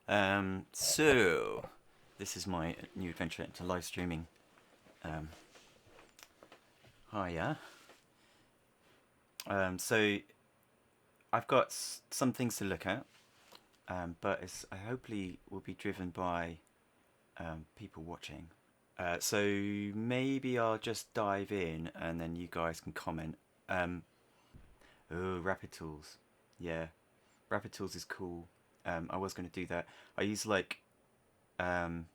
So this is my new adventure into live streaming. Um, Hiya. So I've got some things to look at, but I hopefully will be driven by people watching. So maybe I'll just dive in and then you guys can comment. Um, oh, Rapid Tools. Yeah, Rapid Tools is cool. I was going to do that. I use like um,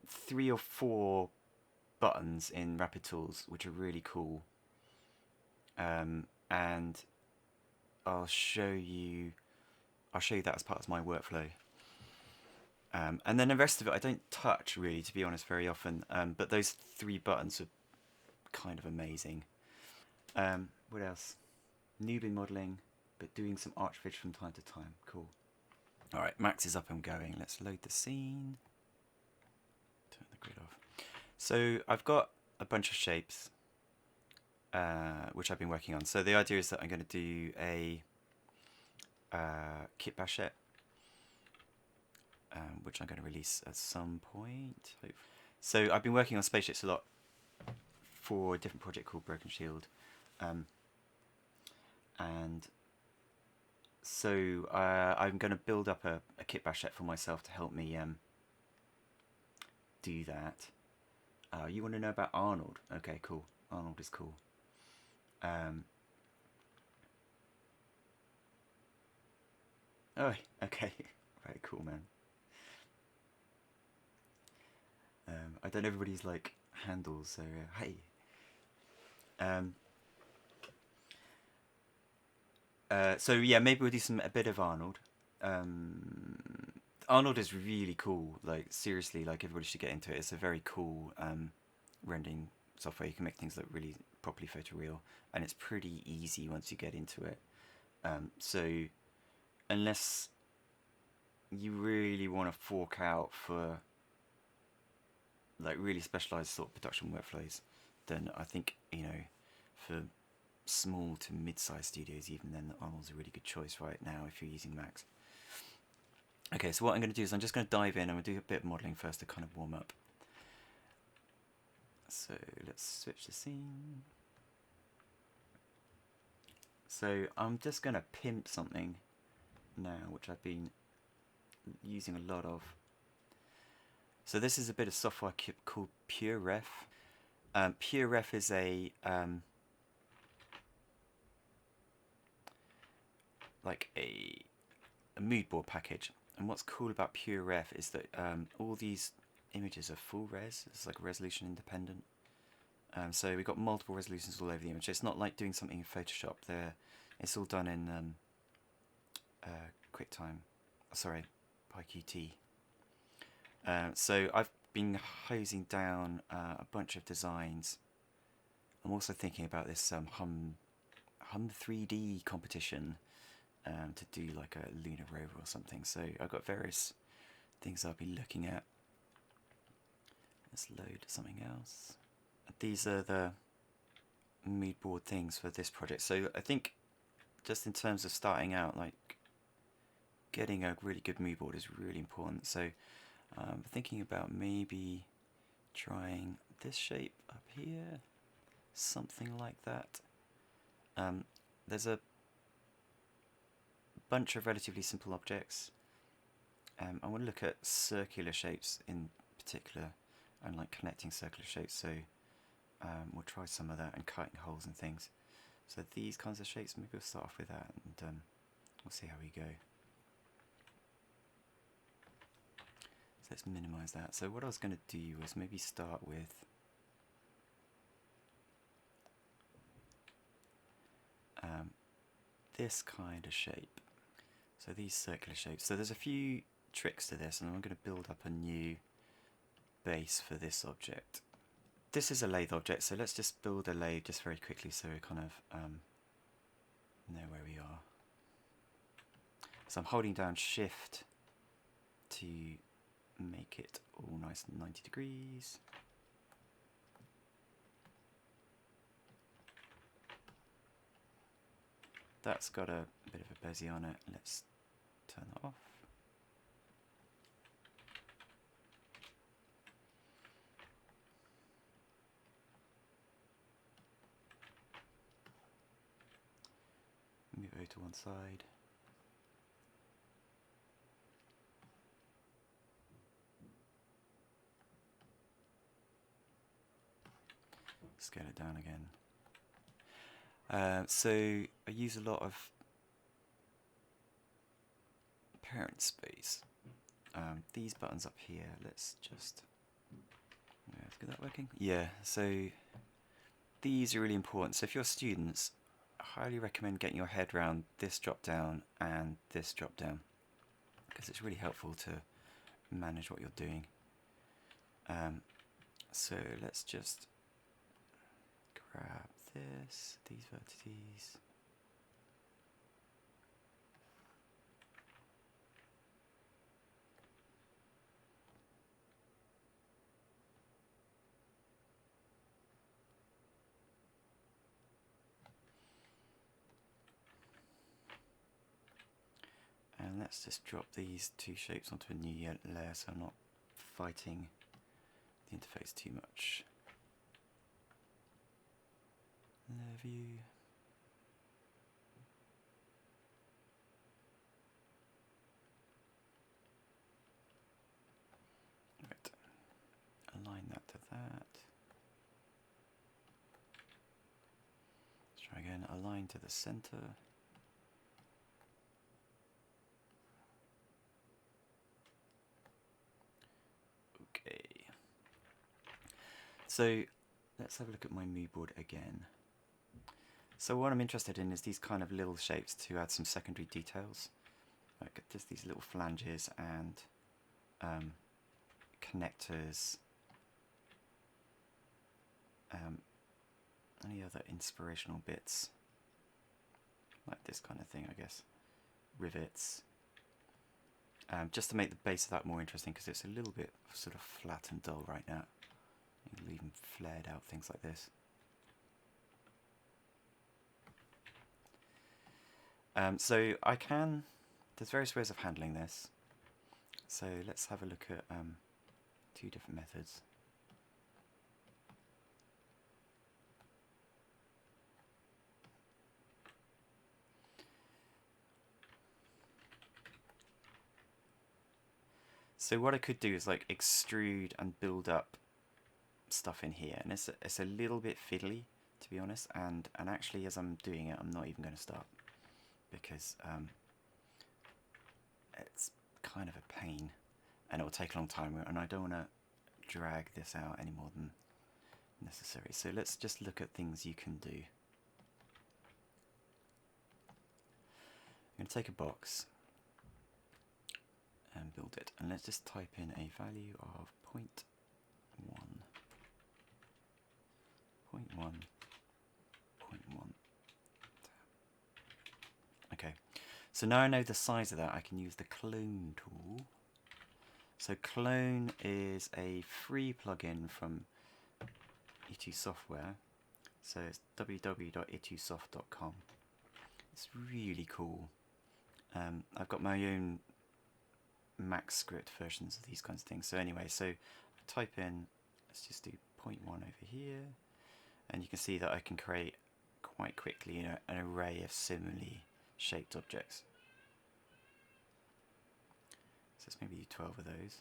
3 or 4 buttons in Rapid Tools, which are really cool. And I'll show you. I'll show you that as part of my workflow. And then the rest of it, I don't touch really, to be honest, very often. But those 3 buttons are kind of amazing. What else? Newbie modeling, but doing some archfish from time to time. Cool. All right, Max is up and going. Let's load the scene. Turn the grid off. So I've got a bunch of shapes, which I've been working on. So the idea is that I'm going to do a kitbashing, which I'm going to release at some point. So I've been working on spaceships a lot for a different project called Broken Shield, and so I'm going to build up a kitbashing for myself to help me do that. You want to know about Arnold? Okay, cool. Arnold is cool. Oh, okay. Very cool, man. I don't know everybody's like handles, so hey. So yeah, maybe we'll do a bit of Arnold. Arnold is really cool. Like seriously, like everybody should get into it. It's a very cool rendering software. You can make things look really properly photoreal, and it's pretty easy once you get into it. So unless you really want to fork out for like really specialized sort of production workflows, then I think for small to mid-sized studios, even then Arnold's a really good choice right now if you're using Max. Okay, so what I'm going to do is I'm just going to dive in. I'm going to do a bit of modeling first to kind of warm up. So let's switch the scene. So I'm just going to pimp something now, which I've been using a lot of. So this is a bit of software called PureRef. PureRef is a like a mood board package, and what's cool about PureRef is that all these images are full res. It's like resolution independent. So we've got multiple resolutions all over the image. It's not like doing something in Photoshop. It's all done in QuickTime. Sorry, PyQt. So I've been hosing down a bunch of designs. I'm also thinking about this Hum 3D competition to do like a lunar rover or something. So I've got various things I'll be looking at. Let's load something else. These are the mood board things for this project. So I think just in terms of starting out, like getting a really good mood board is really important. So I'm thinking about maybe trying this shape up here, something like that. There's a bunch of relatively simple objects. I want to look at circular shapes in particular, and like connecting circular shapes. So we'll try some of that and cutting holes and things. So these kinds of shapes, maybe we'll start off with that, and we'll see how we go. So let's minimize that. So what I was going to do was maybe start with this kind of shape. So these circular shapes. So there's a few tricks to this, and I'm going to build up a new base for this object. This is a lathe object, so let's just build a lathe just very quickly so we kind of know where we are. So I'm holding down Shift to make it all nice and 90 degrees. that's got a bit of a bezier on it. Let's turn that off. Move it over to one side. Scale it down again. So I use a lot of parent space. These buttons up here, let's just get that working. Yeah, so these are really important. So if you're students, I highly recommend getting your head around this drop down and this drop down, because it's really helpful to manage what you're doing. So let's just grab these vertices. And let's just drop these two shapes onto a new layer so I'm not fighting the interface too much. Layer view. Right. Align that to that. Let's try again. Align to the center. Okay. So let's have a look at my mood board again. So what I'm interested in is these kind of little shapes to add some secondary details. Like just these little flanges and connectors. Any other inspirational bits? Like this kind of thing, I guess. Rivets. Just to make the base of that more interesting, because it's a little bit sort of flat and dull right now. You'll even flared out things like this. So there's various ways of handling this. So let's have a look at two different methods. So what I could do is like extrude and build up stuff in here, and it's a little bit fiddly, to be honest, and actually as I'm doing it I'm not even going to start, because it's kind of a pain and it will take a long time, and I don't want to drag this out any more than necessary. So let's just look at things you can do. I'm going to take a box and build it, and let's just type in a value of 0.1, 0.1, 0.1. Okay, so now I know the size of that, I can use the clone tool. So clone is a free plugin from E2 Software, so it's www.itusoft.com. It's really cool. I've got my own Mac script versions of these kinds of things. So anyway, so I type in, let's just do 0.1 over here, and you can see that I can create quite quickly, an array of similarly shaped objects. So let's maybe do 12 of those,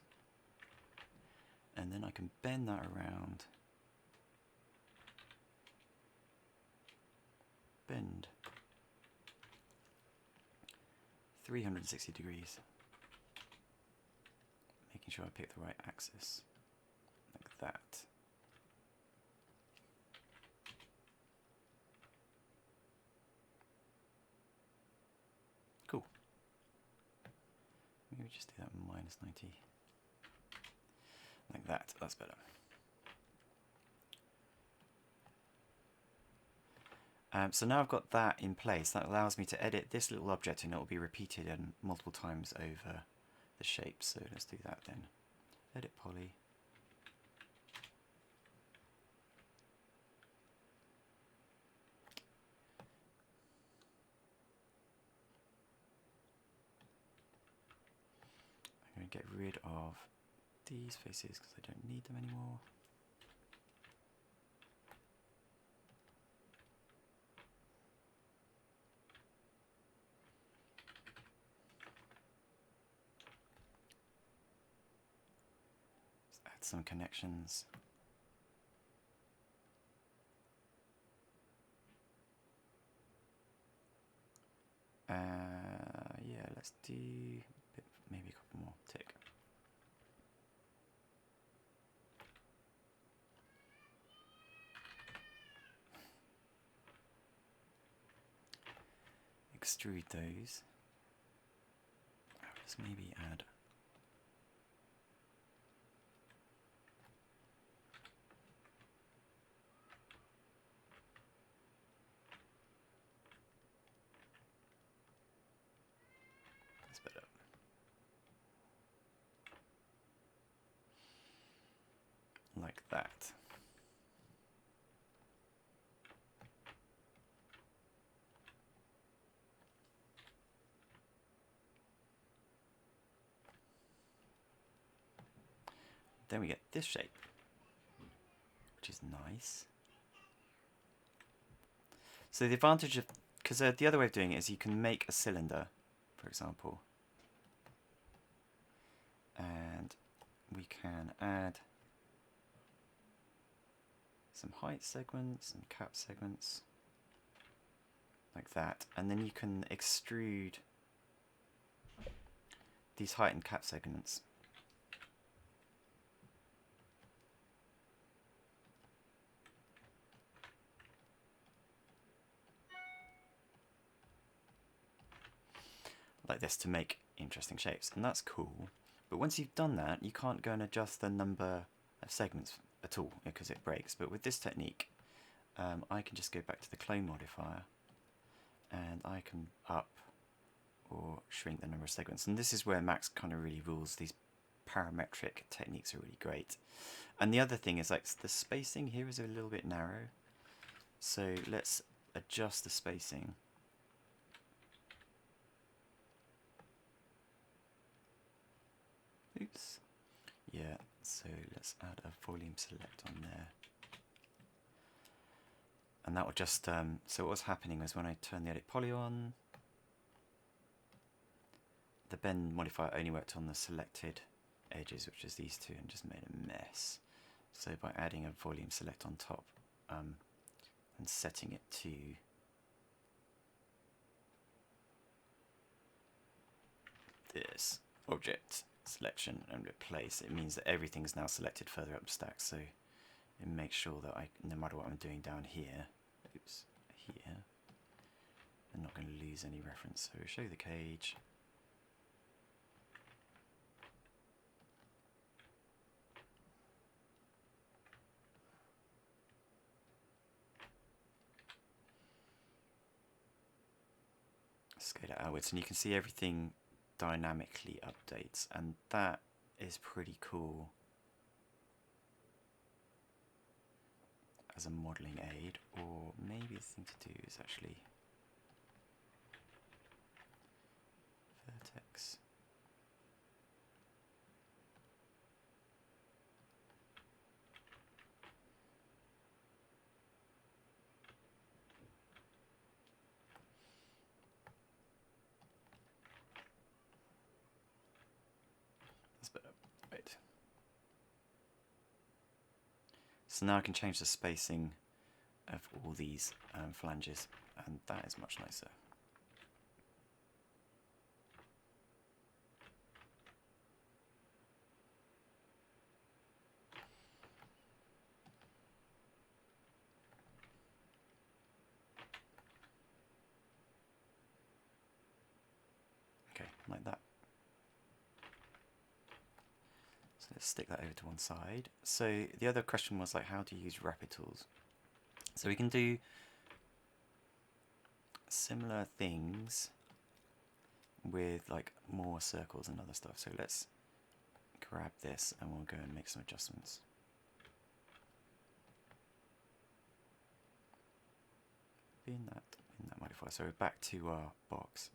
and then I can bend that around, bend 360 degrees, making sure I pick the right axis, like that. Cool. Maybe just do that minus 90. Like that, that's better. So now I've got that in place, that allows me to edit this little object, and it will be repeated multiple times over the shape. So let's do that then. Edit poly. get rid of these faces because I don't need them anymore. Let's add some connections. Yeah, let's do maybe a couple more. Tick. Extrude those. Let's maybe add that's better. Like that. Then we get this shape, which is nice. So the advantage of, because the other way of doing it is you can make a cylinder, for example, and we can add some height segments and cap segments like that, and then you can extrude these height and cap segments. Like this to make interesting shapes, and that's cool. But once you've done that, you can't go and adjust the number of segments at all because it breaks. But with this technique, I can just go back to the clone modifier and I can up or shrink the number of segments. And this is where Max kind of really rules. These parametric techniques are really great. And the other thing is, like, the spacing here is a little bit narrow. So let's adjust the spacing. Oops. Yeah, so let's add a volume select on there. And that will just, so what was happening was when I turned the edit poly on, the bend modifier only worked on the selected edges, which is these two, and just made a mess. So by adding a volume select on top and setting it to this object selection and replace, it means that everything's now selected further up the stack. So it makes sure that no matter what I'm doing down here, here, I'm not going to lose any reference. So show the cage. Scale it outwards, and you can see everything dynamically updates, and that is pretty cool as a modeling aid. Or maybe the thing to do is actually vertex. That's better. Right. So now I can change the spacing of all these flanges, and that is much nicer. Okay, like that. So let's stick that over to one side. So the other question was, like, how do you use rapid tools? So we can do similar things with like more circles and other stuff. So let's grab this and we'll go and make some adjustments. In that modifier. So we're back to our box.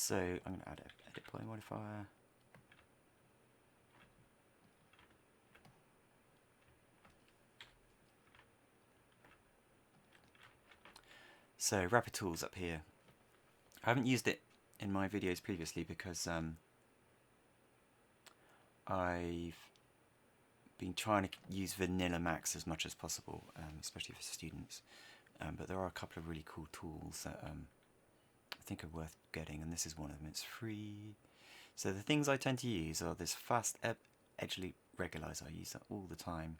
So I'm going to add an edit poly modifier. So Rapid Tools up here. I haven't used it in my videos previously because I've been trying to use Vanilla Max as much as possible, especially for students. But there are a couple of really cool tools that I think are worth getting, and this is one of them. It's free. So the things I tend to use are this fast edge loop regularizer. I use that all the time,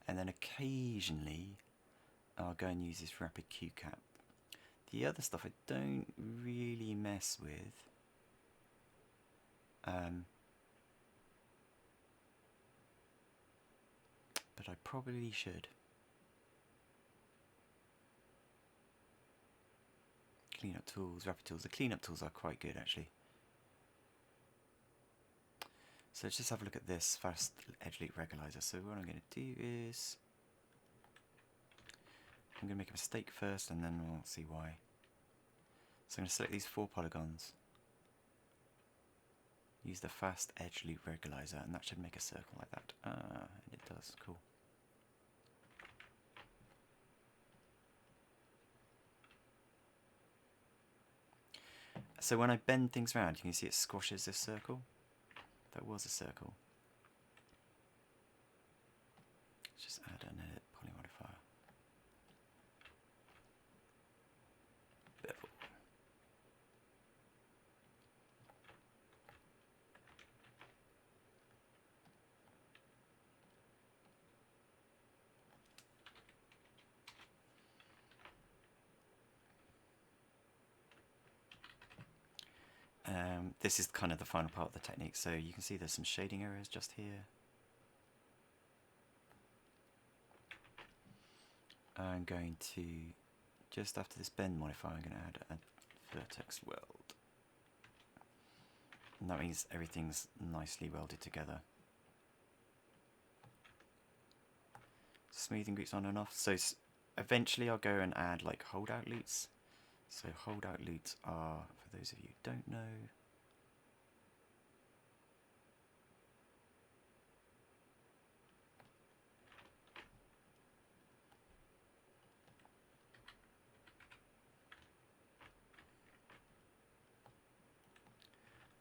and then occasionally I'll go and use this rapid QCap. The other stuff I don't really mess with. But I probably should. Cleanup tools, rapid tools. The cleanup tools are quite good actually. So let's just have a look at this fast edge loop regularizer. So what I'm going to do is I'm going to make a mistake first, and then we'll see why. So I'm going to select these 4 polygons. Use the fast edge loop regularizer, and that should make a circle like that. Ah, it does. Cool. So when I bend things around, you can see it squashes this circle. That was a circle. Let's just add an edit poly modifier. Bevel. This is kind of the final part of the technique, so you can see there's some shading areas just here. I'm going to, just after this bend modifier, I'm going to add a vertex weld. And that means everything's nicely welded together. Smoothing groups on and off. So eventually I'll go and add like holdout loops. So holdout loops are, for those of you who don't know,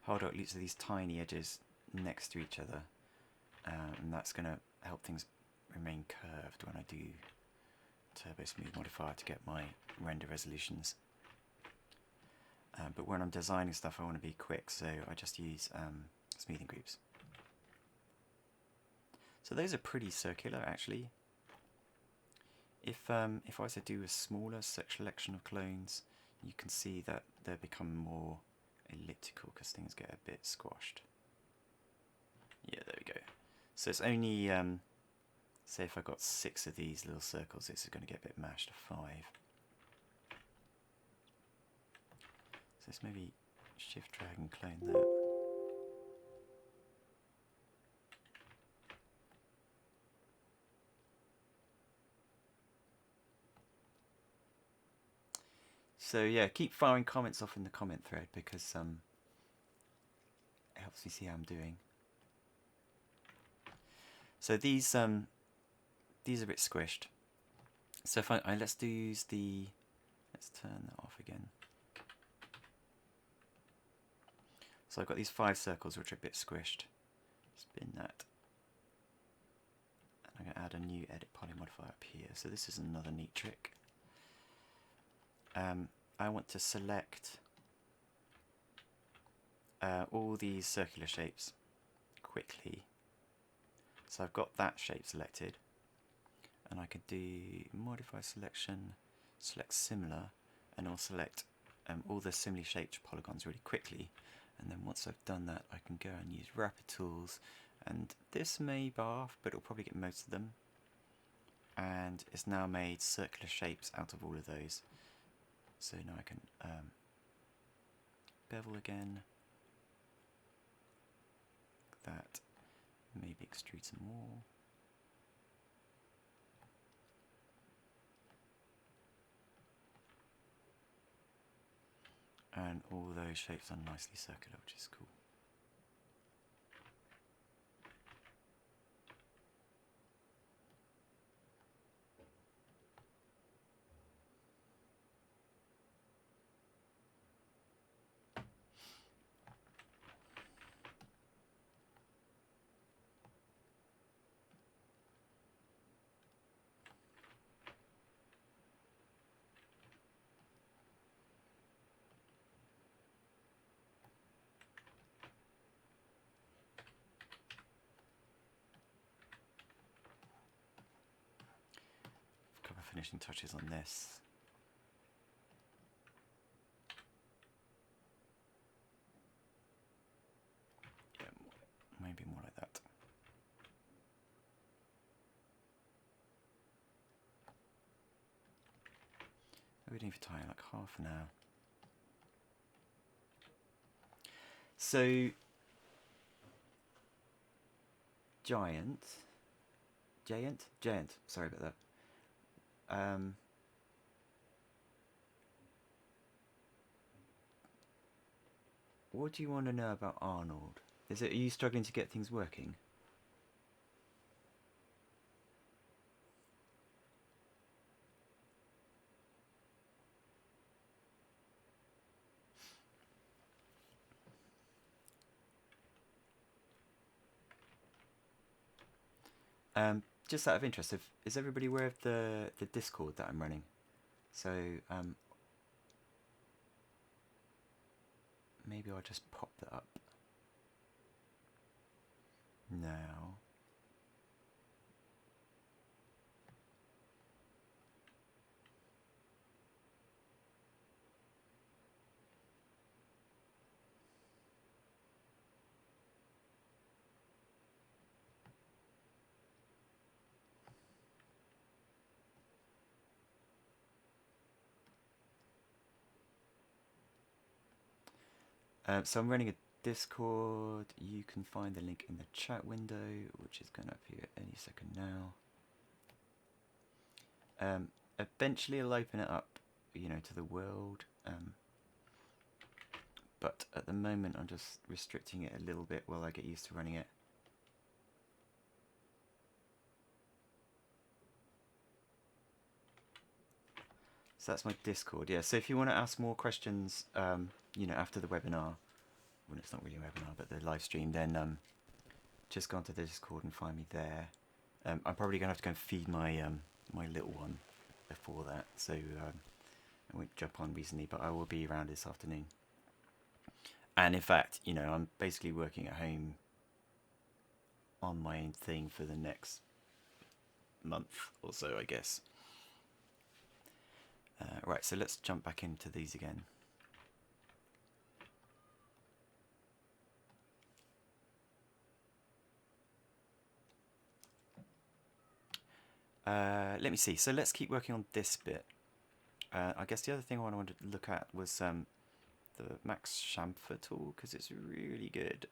holdout loops are these tiny edges next to each other, and that's going to help things remain curved when I do turbo smooth modifier to get my render resolutions. But when I'm designing stuff I want to be quick, so I just use smoothing groups. So those are pretty circular actually. If I was to do a smaller selection of clones, you can see that they become more elliptical because things get a bit squashed. Yeah, there we go. So it's only, say if I got 6 of these little circles, this is going to get a bit mashed to 5. So let's maybe shift, drag and clone that. So yeah, keep firing comments off in the comment thread because it helps me see how I'm doing. So these are a bit squished. So if let's turn that off again. So I've got these 5 circles which are a bit squished. Spin that. And I'm going to add a new edit poly modifier up here. So this is another neat trick. I want to select all these circular shapes quickly. So I've got that shape selected, and I could do modify selection, select similar, and I'll select all the similarly shaped polygons really quickly. And then once I've done that, I can go and use rapid tools, and this may barf, but it'll probably get most of them. And it's now made circular shapes out of all of those. So now I can bevel again, like that, maybe extrude some more. And all those shapes are nicely circular, which is cool. A couple of finishing touches on this. Yeah, maybe more like that. We're doing for time, like half an hour. So, giant, sorry about that. What do you want to know about Arnold? Are you struggling to get things working? Just out of interest, is everybody aware of the Discord that I'm running? So maybe I'll just pop that up now. So I'm running a Discord. You can find the link in the chat window, which is going to appear any second now. Eventually I'll open it up, to the world. But at the moment I'm just restricting it a little bit while I get used to running it. So that's my Discord. Yeah, so if you want to ask more questions, after the webinar, well, it's not really a webinar, but the live stream, then just go onto the Discord and find me there. I'm probably going to have to go and feed my my little one before that, so I won't jump on recently, but I will be around this afternoon. And in fact, I'm basically working at home on my own thing for the next month or so, I guess. Right, so let's jump back into these again. Let me see. So let's keep working on this bit. I guess the other thing I wanted to look at was the Max chamfer tool, because it's really good.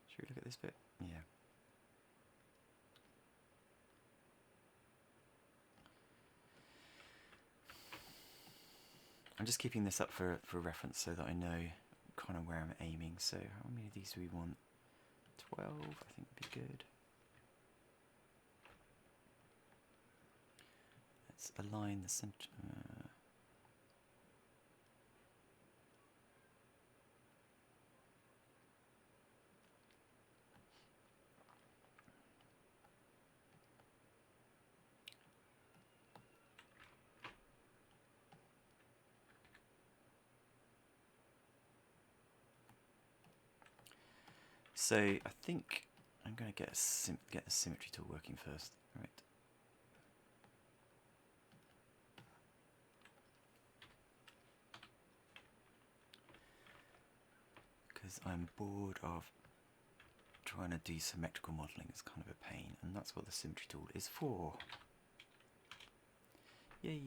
Should we look at this bit? Yeah. I'm just keeping this up for reference so that I know kind of where I'm aiming. So how many of these do we want? 12, I think would be good. Let's align the center. So I think I'm going to get the symmetry tool working first. Right. Because I'm bored of trying to do symmetrical modelling. It's kind of a pain, and that's what the symmetry tool is for. Yay!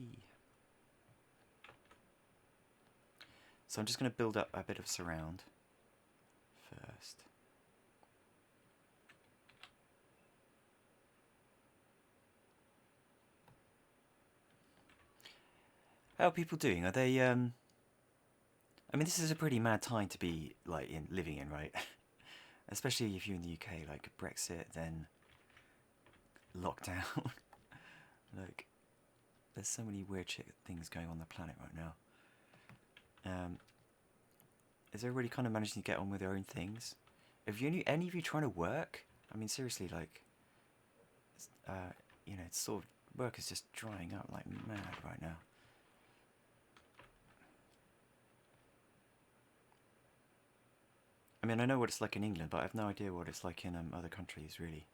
So I'm just going to build up a bit of surround first. How are people doing? Are they? I mean, this is a pretty mad time to be like living in, right? Especially if you're in the UK, like Brexit, then lockdown. Like, there's so many weird things going on the planet right now. Is everybody kind of managing to get on with their own things? If you any of you trying to work, I mean, seriously, like, you know, it's sort of work is just drying up like mad right now. I mean, I know what it's like in England, but I have no idea what it's like in other countries, really.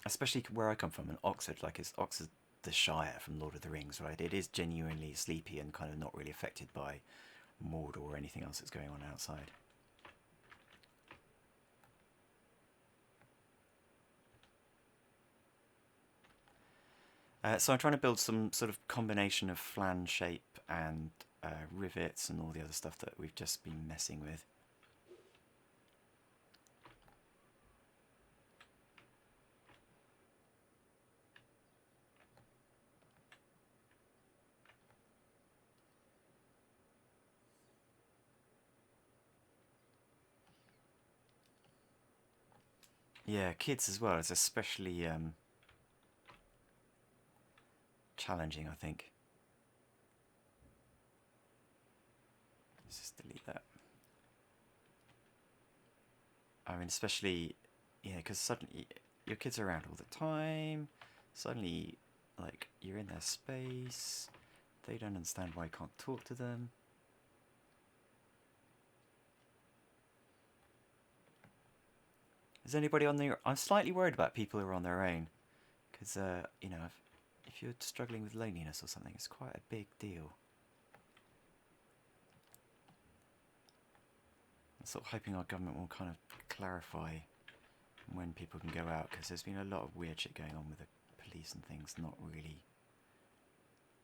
Especially where I come from in Oxford, like it's Oxford the Shire from Lord of the Rings, right? It is genuinely sleepy and kind of not really affected by Mordor or anything else that's going on outside. So I'm trying to build some sort of combination of flange shape and rivets and all the other stuff that we've just been messing with. Yeah, kids as well. It's especially challenging, I think. Let's just delete that. I mean, especially, yeah, because suddenly your kids are around all the time. Suddenly, like, you're in their space. They don't understand why you can't talk to them. Is anybody on their... I'm slightly worried about people who are on their own. Because, you know, if you're struggling with loneliness or something, it's quite a big deal. I'm sort of hoping our government will kind of clarify when people can go out, because there's been a lot of weird shit going on with the police and things not really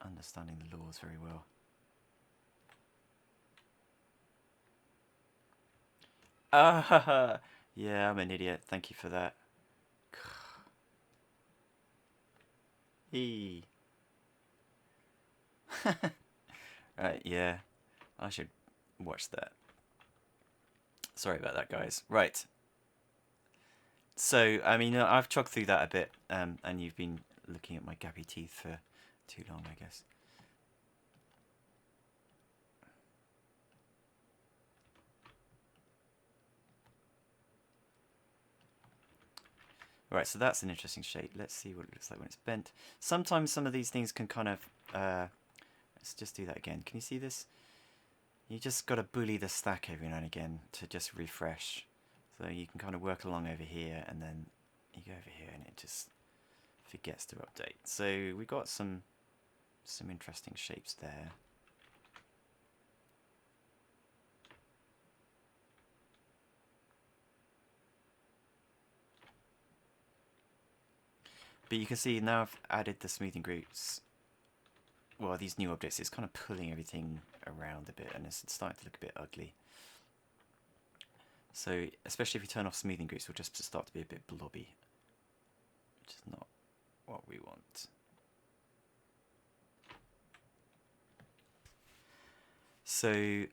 understanding the laws very well. Ah, yeah, I'm an idiot. Thank you for that. Eee. Right, yeah, I should watch that. Sorry about that, guys. Right. So, I mean, I've chugged through that a bit, and you've been looking at my gappy teeth for too long, I guess. Right, so that's an interesting shape. Let's see what it looks like when it's bent. Sometimes some of these things can kind of... let's just do that again. Can you see this? You just got to bully the stack every now and again to just refresh. So you can kind of work along over here, and then you go over here, and it just forgets to update. So we got some interesting shapes there. But you can see now I've added the smoothing groups. Well, these new objects, it's kind of pulling everything around a bit, and it's starting to look a bit ugly. So, especially if you turn off smoothing groups, it'll just start to be a bit blobby, which is not what we want. So,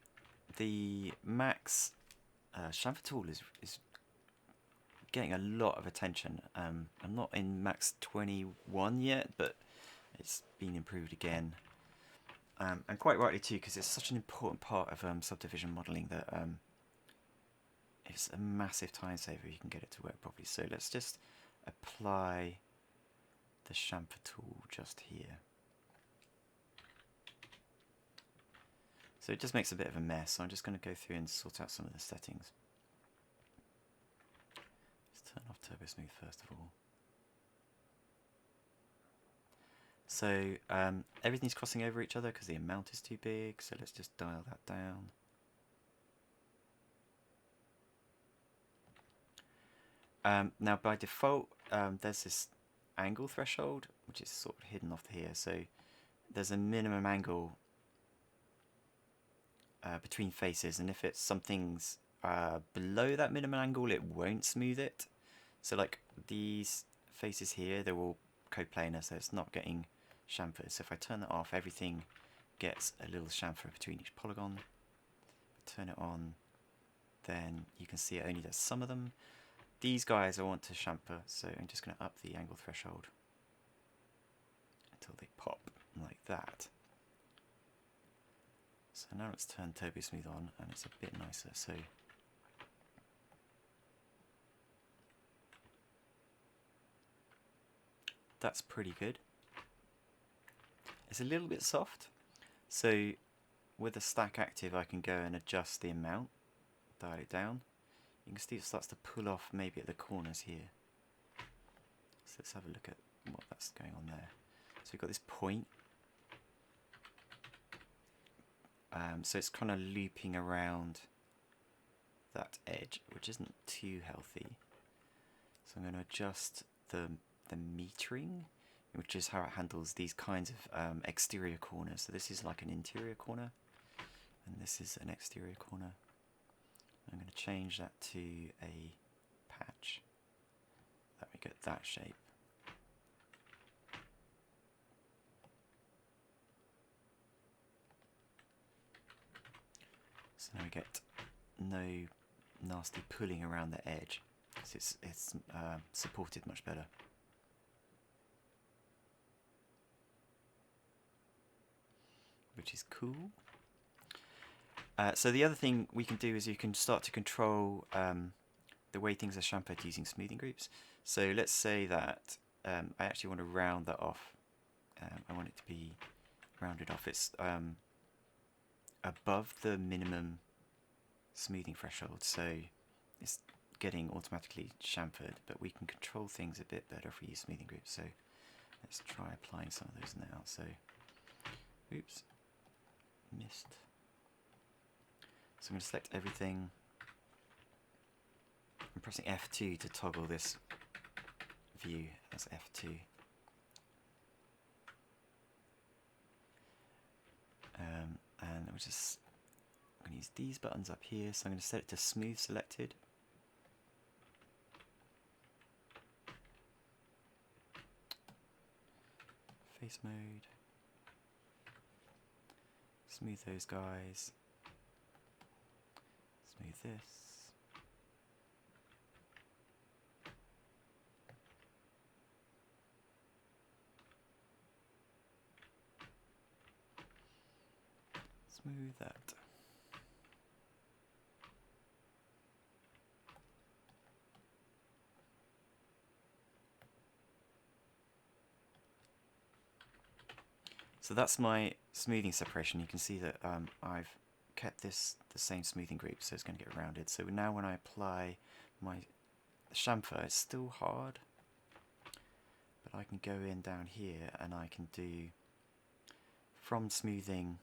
the Max chamfer tool is getting a lot of attention. I'm not in Max 21 yet, but it's been improved again. And quite rightly too, because it's such an important part of subdivision modelling that it's a massive time saver if you can get it to work properly. So let's just apply the chamfer tool just here. So it just makes a bit of a mess, so I'm just going to go through and sort out some of the settings. Let's turn off Turbo Smooth first of all. So everything's crossing over each other because the amount is too big, so let's just dial that down. Now by default there's this angle threshold which is sort of hidden off here, so there's a minimum angle between faces, and if it's something's below that minimum angle, it won't smooth it. So like these faces here, they're all coplanar, so it's not getting chamfered. So if I turn that off, everything gets a little chamfer between each polygon. Turn it on, then you can see it only does some of them. These guys I want to chamfer, so I'm just going to up the angle threshold until they pop like that. So now let's turn Turbo Smooth on, and it's a bit nicer. So that's pretty good. It's a little bit soft, so with the stack active I can go and adjust the amount, dial it down. You can see it starts to pull off maybe at the corners here. So let's have a look at what that's going on there. So we've got this point. So it's kind of looping around that edge, which isn't too healthy. So I'm going to adjust the metering, which is how it handles these kinds of exterior corners. So this is like an interior corner, and this is an exterior corner. I'm going to change that to a patch. That we get that shape. So now we get no nasty pulling around the edge. So it's supported much better. Which is cool. So the other thing we can do is you can start to control the way things are chamfered using smoothing groups. So let's say that I actually want to round that off. I want it to be rounded off. It's above the minimum smoothing threshold, so it's getting automatically chamfered, but we can control things a bit better if we use smoothing groups. So let's try applying some of those now. So, oops, missed. So I'm going to select everything. I'm pressing F2 to toggle this view as F2. And I'm going to use these buttons up here. So I'm going to set it to smooth selected. Face mode. Smooth those guys. Smooth this. Smooth that. So that's my smoothing separation. You can see that I've kept this the same smoothing group, so it's going to get rounded. So now when I apply my chamfer, it's still hard, but I can go in down here and I can do from smoothing,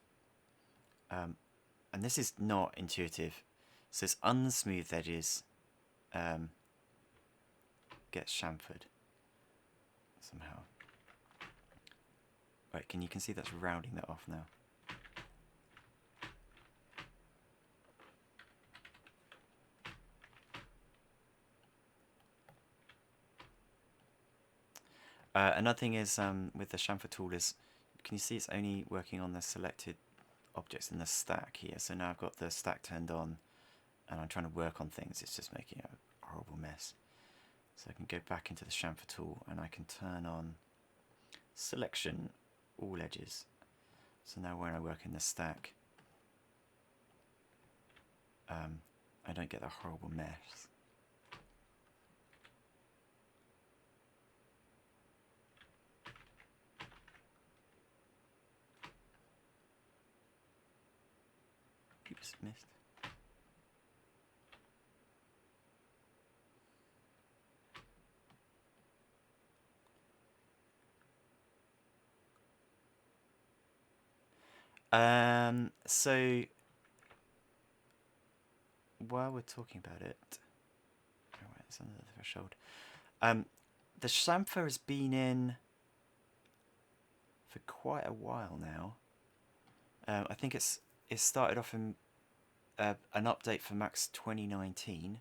and this is not intuitive, so it's unsmoothed edges gets chamfered somehow. Right, you can see that's rounding that off now. Another thing is with the chamfer tool is, can you see it's only working on the selected objects in the stack here. So now I've got the stack turned on and I'm trying to work on things. It's just making a horrible mess. So I can go back into the chamfer tool and I can turn on selection, all edges. So now when I work in the stack, I don't get that horrible mess. Oops, missed. So while we're talking about it, oh, right, it's under the threshold. The chamfer has been in for quite a while now. I think it started off in an update for Max 2019,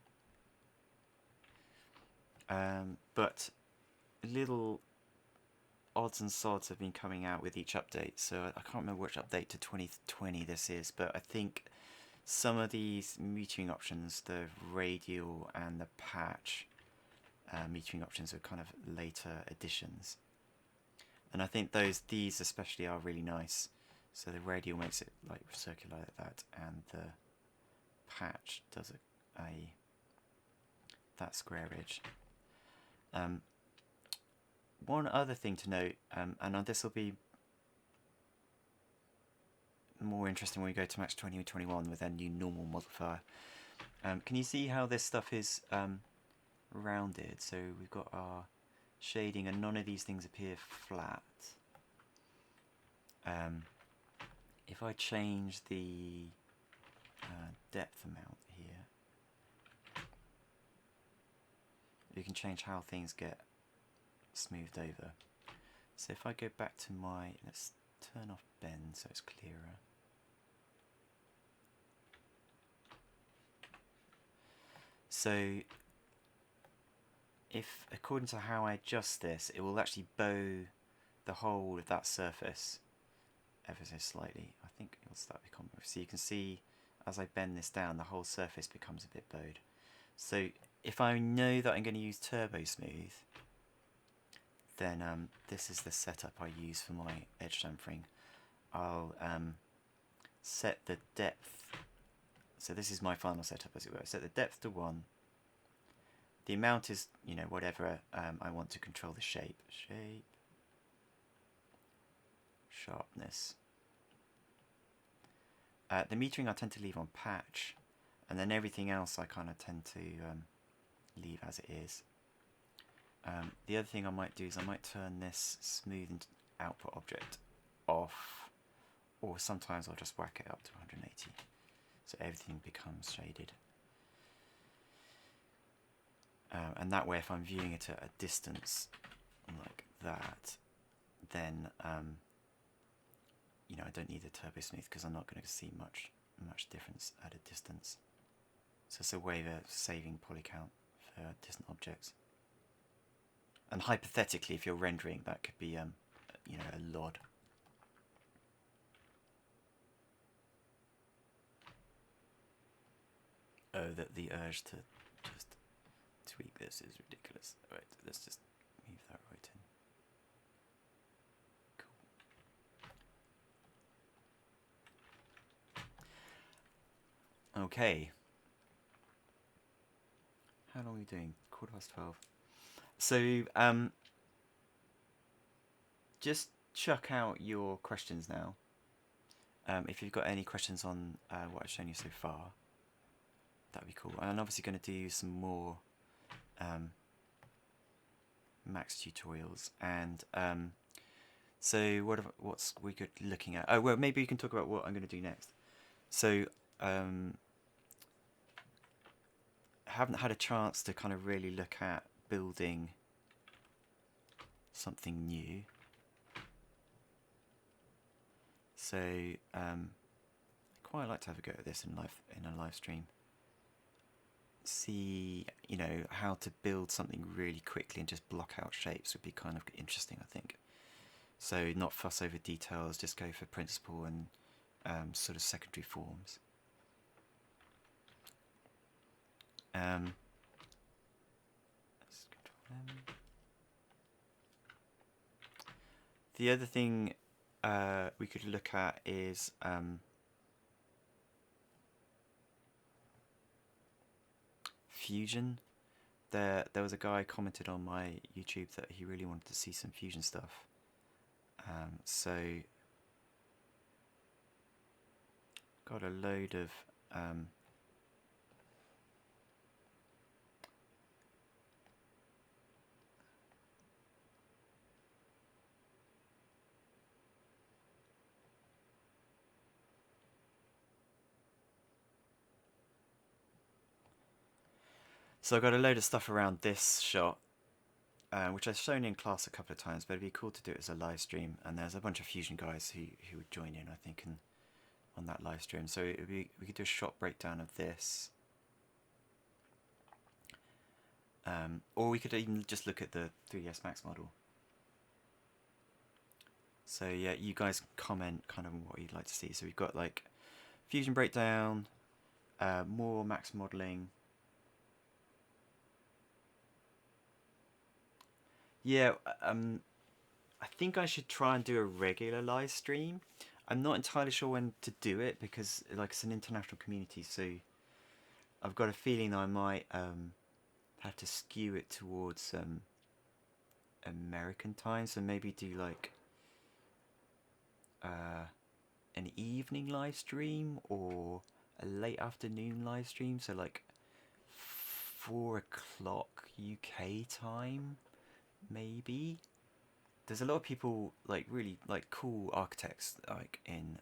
but little odds and sods have been coming out with each update. So I can't remember which update to 2020 this is, but I think some of these metering options, the radial and the patch metering options, are kind of later additions. And I think these especially are really nice. So the radial makes it like circular like that, and the patch does that square edge. One other thing to note, and this will be more interesting when we go to Max 2021 with our new normal modifier. Can you see how this stuff is rounded? So we've got our shading, and none of these things appear flat. If I change the depth amount here, you can change how things get smoothed over. So if I go back to let's turn off bend so it's clearer. So if, according to how I adjust this, it will actually bow the whole of that surface ever so slightly. I think it'll start to become, so you can see as I bend this down, the whole surface becomes a bit bowed. So if I know that I'm going to use turbo smooth, then this is the setup I use for my edge chamfering. I'll set the depth, so this is my final setup as it were. Set the depth to 1. The amount is, whatever I want to control the shape. Sharpness. The metering I tend to leave on patch, and then everything else I kind of tend to leave as it is. The other thing I might do is I might turn this smooth output object off, or sometimes I'll just whack it up to 180 so everything becomes shaded. And that way, if I'm viewing it at a distance like that, then I don't need the turbo smooth because I'm not going to see much difference at a distance. So it's a way of saving poly count for distant objects. And hypothetically, if you're rendering, that could be a LOD. Oh, that the urge to just tweak this is ridiculous. Alright, let's just move that right in. Cool. Okay. How long are we doing? 12:15. So, just chuck out your questions now. If you've got any questions on what I've shown you so far, that'd be cool. And I'm obviously going to do some more Max tutorials. And so, what's we good looking at? Oh, well, maybe you can talk about what I'm going to do next. So, haven't had a chance to kind of really look at building something new. So quite like to have a go at this in a live stream. See, how to build something really quickly and just block out shapes would be kind of interesting, I think. So not fuss over details, just go for principle and sort of secondary forms. Let's control them. The other thing we could look at is Fusion. There was a guy commented on my YouTube that he really wanted to see some Fusion stuff. So got a load of So I've got a load of stuff around this shot, which I've shown in class a couple of times, but it'd be cool to do it as a live stream. And there's a bunch of Fusion guys who would join in, I think, and on that live stream. So we could do a shot breakdown of this, or we could even just look at the 3ds Max model. So yeah, you guys comment kind of what you'd like to see. So we've got like fusion breakdown, more Max modeling. Yeah, I think I should try and do a regular live stream. I'm not entirely sure when to do it because like it's an international community, so I've got a feeling I might have to skew it towards American time. So maybe do like an evening live stream or a late afternoon live stream. So like 4 o'clock UK time, maybe. There's a lot of people, like really like cool architects, like in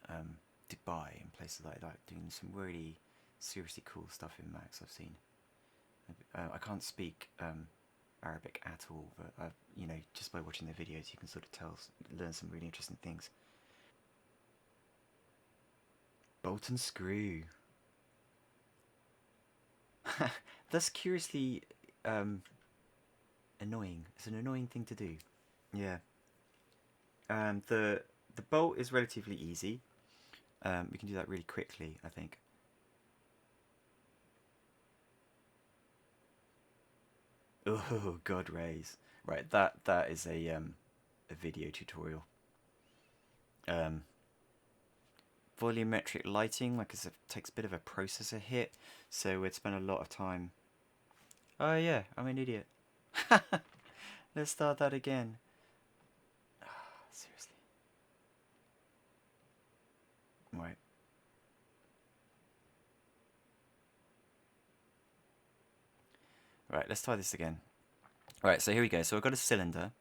Dubai and places like that, doing some really seriously cool stuff in Max. I've seen. I can't speak Arabic at all, but you know, just by watching their videos, you can sort of learn some really interesting things. Bolt and screw. That's curiously annoying. It's an annoying thing to do. Yeah. The bolt is relatively easy. We can do that really quickly, I think. Oh God, rays! Right, that is a video tutorial. Volumetric lighting, like it takes a bit of a processor hit, so we'd spend a lot of time. Oh yeah, I'm an idiot. Let's start that again. Seriously. Right. Right, let's try this again. Right, so here we go. So I've got a cylinder.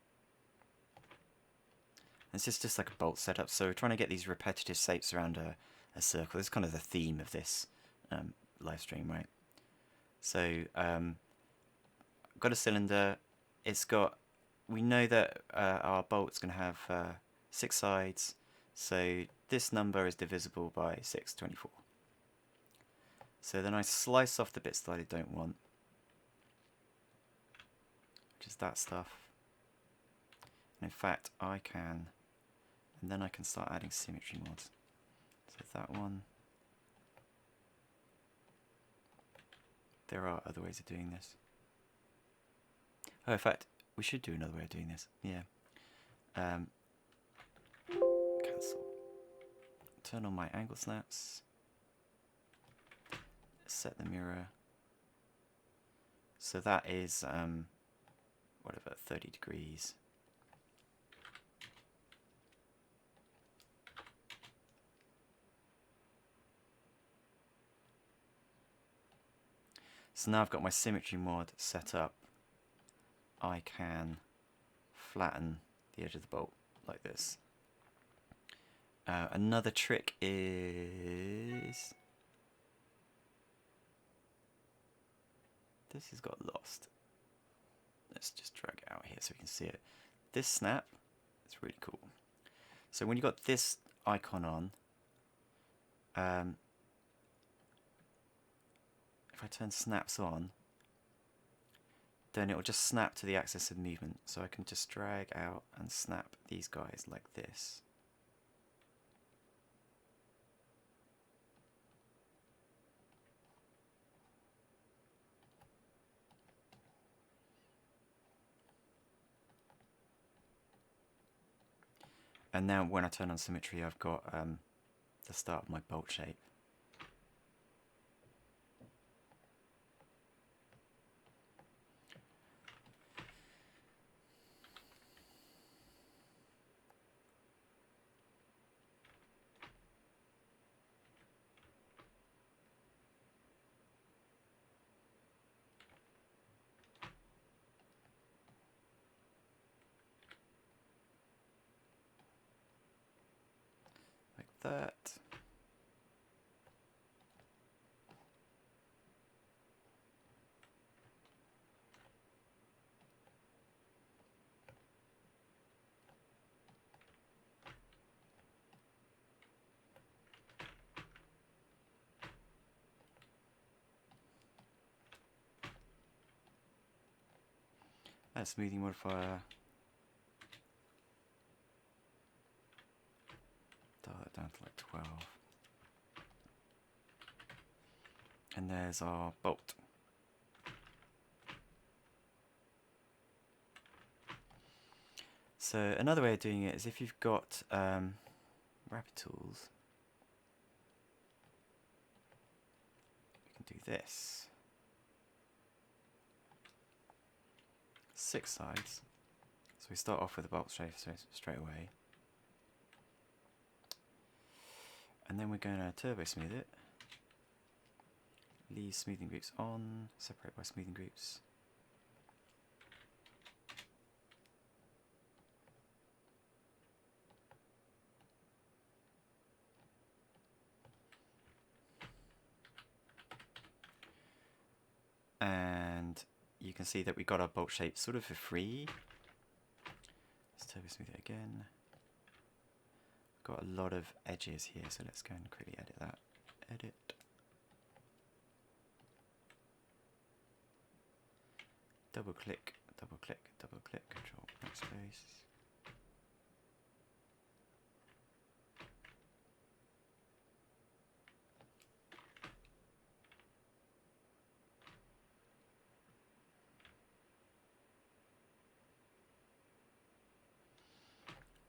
This is just like a bolt setup. So we're trying to get these repetitive shapes around a circle. This is kind of the theme of this live stream, right? So I've got a cylinder. It's got. We know that our bolt's going to have 6 sides. So this number is divisible by 624. So then I slice off the bits that I don't want, which is that stuff. And in fact, I can, and then I can start adding symmetry mods. So that one. There are other ways of doing this. Oh, in fact, we should do another way of doing this. Yeah. Cancel. Turn on my angle snaps. Set the mirror. So that is, whatever, 30 degrees. So now I've got my symmetry mod set up. I can flatten the edge of the bolt like this. Another trick is... This has got lost. Let's just drag it out here so we can see it. This snap, it's really cool. So when you've got this icon on, if I turn snaps on, then it will just snap to the axis of movement. So I can just drag out and snap these guys like this. And now when I turn on symmetry, I've got the start of my bolt shape. Like that. Add a smoothing modifier. Dial it down to like 12. And there's our bolt. So another way of doing it is if you've got rapid tools, you can do this. 6 sides. So we start off with a bolt shape straight away. And then we're going to turbo smooth it. Leave smoothing groups on, separate by smoothing groups. And you can see that we got our bolt shape sort of for free. Let's turbo smooth it again. Got a lot of edges here, so let's go and quickly edit that. Edit. Double click, double click, double click, control backspace.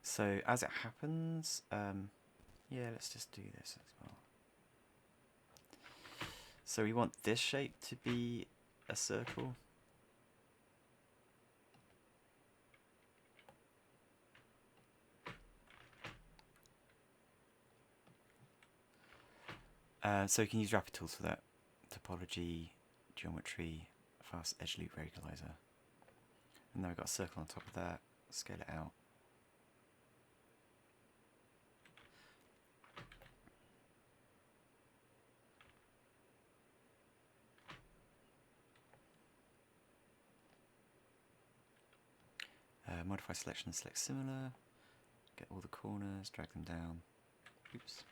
So as it happens, yeah, let's just do this as well. So we want this shape to be a circle. So you can use rapid tools for that. Topology, geometry, fast edge loop regularizer. And then we've got a circle on top of that. Scale it out. Modify selection and select similar. Get all the corners, drag them down. Oops.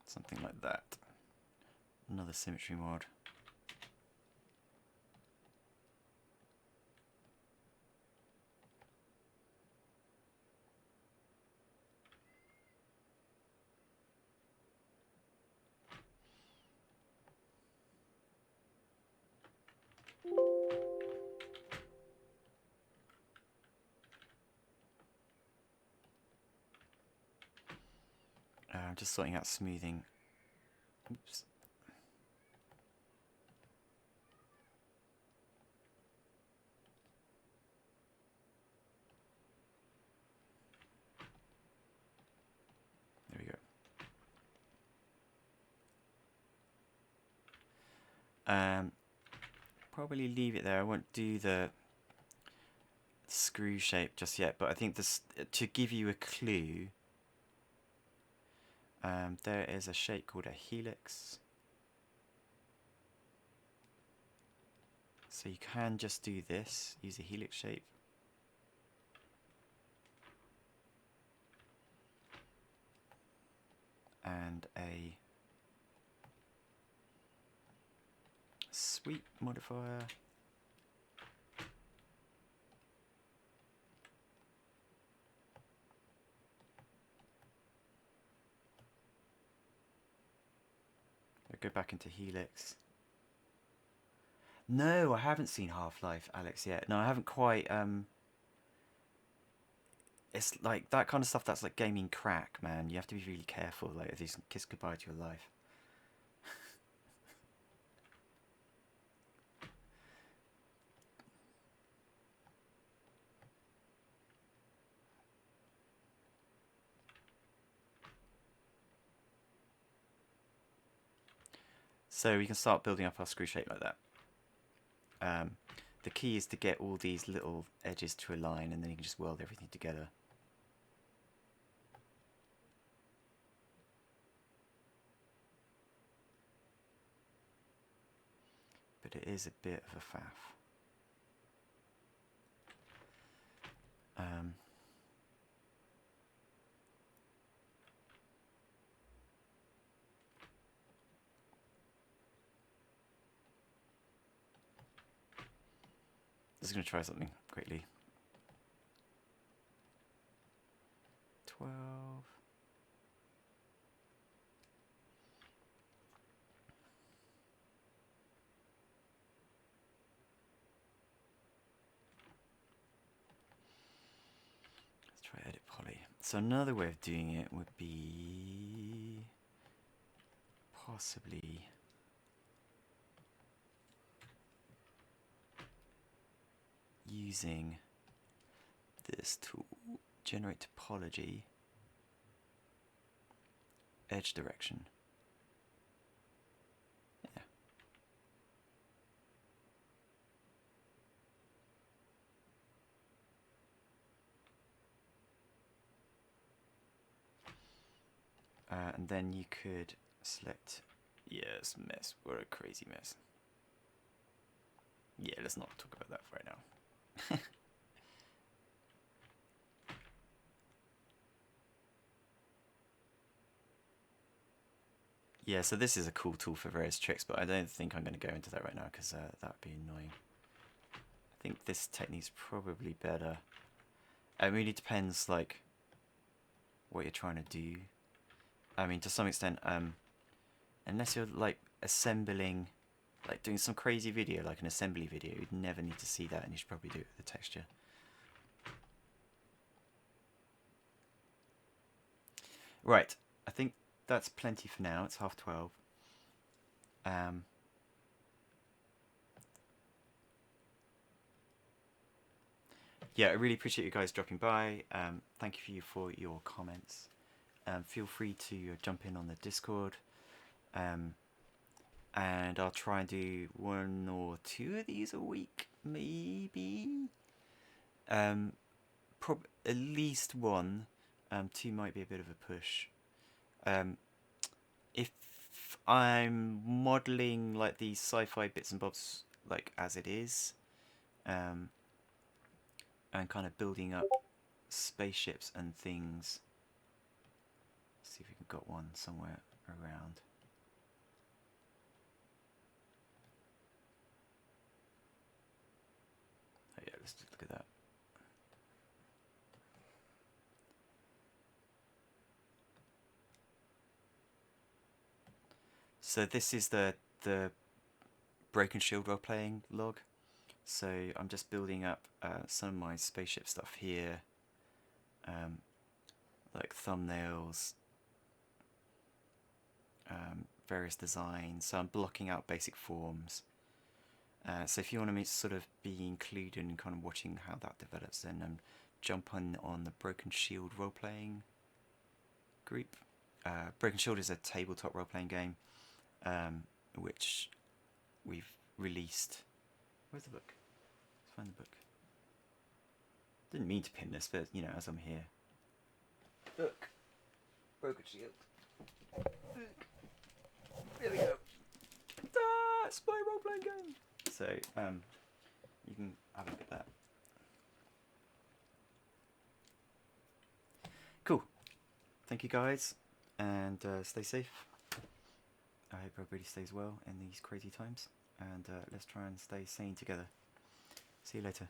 Something like that. Another symmetry mod. I'm just sorting out smoothing. Oops. There we go. Probably leave it there. I won't do the screw shape just yet, but I think this, to give you a clue, there is a shape called a helix. So you can just do this, use a helix shape. And a sweep modifier. Go back into helix. No, I haven't seen Half-Life, Alex, yet. No, I haven't quite. It's like that kind of stuff that's like gaming crack, man. You have to be really careful. Like, if you kiss goodbye to your life. So we can start building up our screw shape like that. The key is to get all these little edges to align, and then you can just weld everything together. But it is a bit of a faff. Just going to try something quickly. 12. Let's try edit poly. So another way of doing it would be possibly using this tool, generate topology, edge direction. Yeah. And then you could select, yes, mess, what a crazy mess. Yeah, let's not talk about that right now. Yeah, so this is a cool tool for various tricks, but I don't think I'm going to go into that right now because that would be annoying. I think this technique's probably better. It really depends, like, what you're trying to do. I mean, to some extent, unless you're, like, assembling, like, doing some crazy video, like an assembly video, you'd never need to see that, and you should probably do it with the texture. Right, I think that's plenty for now. It's 12:30. Yeah, I really appreciate you guys dropping by. Thank you for your comments. Feel free to jump in on the Discord. And I'll try and do 1 or 2 of these a week, maybe. At least 1. 2 might be a bit of a push. If I'm modelling like these sci-fi bits and bobs like as it is, and kind of building up spaceships and things. Let's see if we can got one somewhere around. Oh yeah, let's just look at that. So this is the Broken Shield role-playing log. So I'm just building up some of my spaceship stuff here, like thumbnails, various designs. So I'm blocking out basic forms. So if you want to sort of be included in kind of watching how that develops, then jump on the Broken Shield role-playing group. Broken Shield is a tabletop role-playing game, which we've released. Where's the book? Let's find the book. Didn't mean to pin this, but you know, as I'm here. Book. Broken Shield. Book. There we go. It's my role-playing game. So you can have a look at that. Cool. Thank you guys, and stay safe. I hope everybody stays well in these crazy times, and let's try and stay sane together. See you later.